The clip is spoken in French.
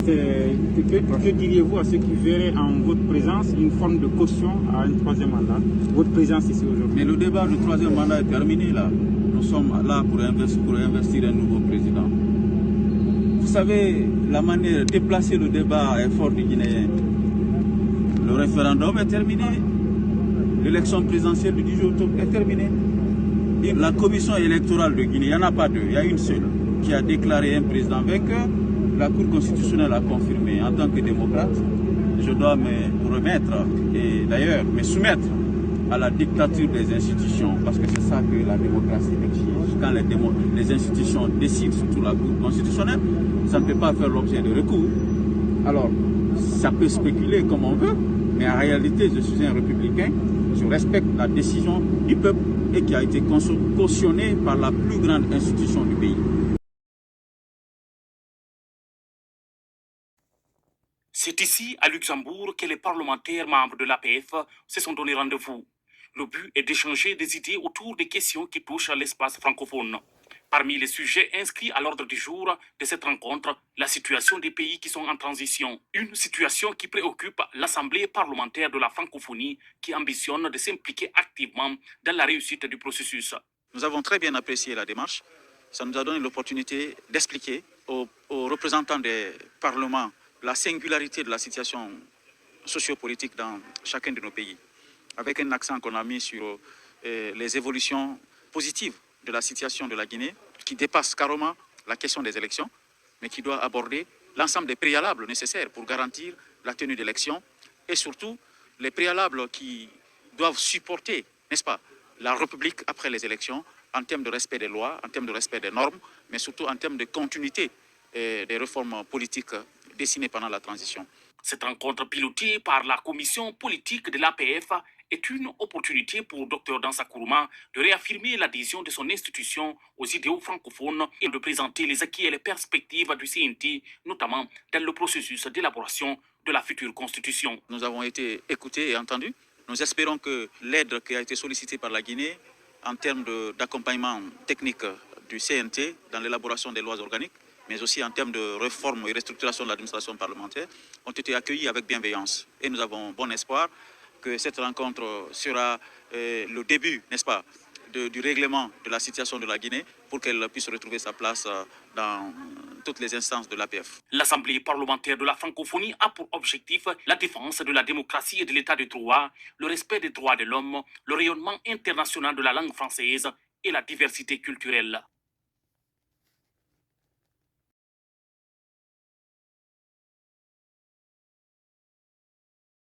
Que diriez-vous à ceux qui verraient en votre présence une forme de caution à un troisième mandat, votre présence ici aujourd'hui? Mais le débat du troisième mandat est terminé là. Nous sommes là pour investir un nouveau président. Vous savez, la manière de déplacer le débat est fort du Guinéen. Le référendum est terminé. L'élection présidentielle du 18 octobre est terminée. Et la commission électorale de Guinée, il n'y en a pas deux, il y a une seule, qui a déclaré un président vainqueur. La Cour constitutionnelle a confirmé. En tant que démocrate, je dois me remettre et d'ailleurs me soumettre à la dictature des institutions, parce que c'est ça que la démocratie exige. Quand les institutions décident, surtout la Cour constitutionnelle, ça ne peut pas faire l'objet de recours. Alors, ça peut spéculer comme on veut, mais en réalité, je suis un républicain, je respecte la décision du peuple et qui a été cautionnée par la plus grande institution du pays. C'est ici, à Luxembourg, que les parlementaires membres de l'APF se sont donné rendez-vous. Le but est d'échanger des idées autour des questions qui touchent à l'espace francophone. Parmi les sujets inscrits à l'ordre du jour de cette rencontre, la situation des pays qui sont en transition. Une situation qui préoccupe l'Assemblée parlementaire de la francophonie qui ambitionne de s'impliquer activement dans la réussite du processus. Nous avons très bien apprécié la démarche. Ça nous a donné l'opportunité d'expliquer aux représentants des parlements la singularité de la situation sociopolitique dans chacun de nos pays, avec un accent qu'on a mis sur les évolutions positives de la situation de la Guinée, qui dépasse carrément la question des élections, mais qui doit aborder l'ensemble des préalables nécessaires pour garantir la tenue d'élections, et surtout les préalables qui doivent supporter, n'est-ce pas, la République après les élections, en termes de respect des lois, en termes de respect des normes, mais surtout en termes de continuité des réformes politiques dessinées pendant la transition. Cette rencontre pilotée par la commission politique de l'APF est une opportunité pour Dr Dansa Kourouma de réaffirmer l'adhésion de son institution aux idéaux francophones et de présenter les acquis et les perspectives du CNT, notamment dans le processus d'élaboration de la future constitution. Nous avons été écoutés et entendus. Nous espérons que l'aide qui a été sollicitée par la Guinée en termes d'accompagnement technique du CNT dans l'élaboration des lois organiques, mais aussi en termes de réforme et restructuration de l'administration parlementaire, ont été accueillis avec bienveillance. Et nous avons bon espoir que cette rencontre sera le début, n'est-ce pas, du règlement de la situation de la Guinée pour qu'elle puisse retrouver sa place dans toutes les instances de l'APF. L'Assemblée parlementaire de la francophonie a pour objectif la défense de la démocratie et de l'état de droit, le respect des droits de l'homme, le rayonnement international de la langue française et la diversité culturelle.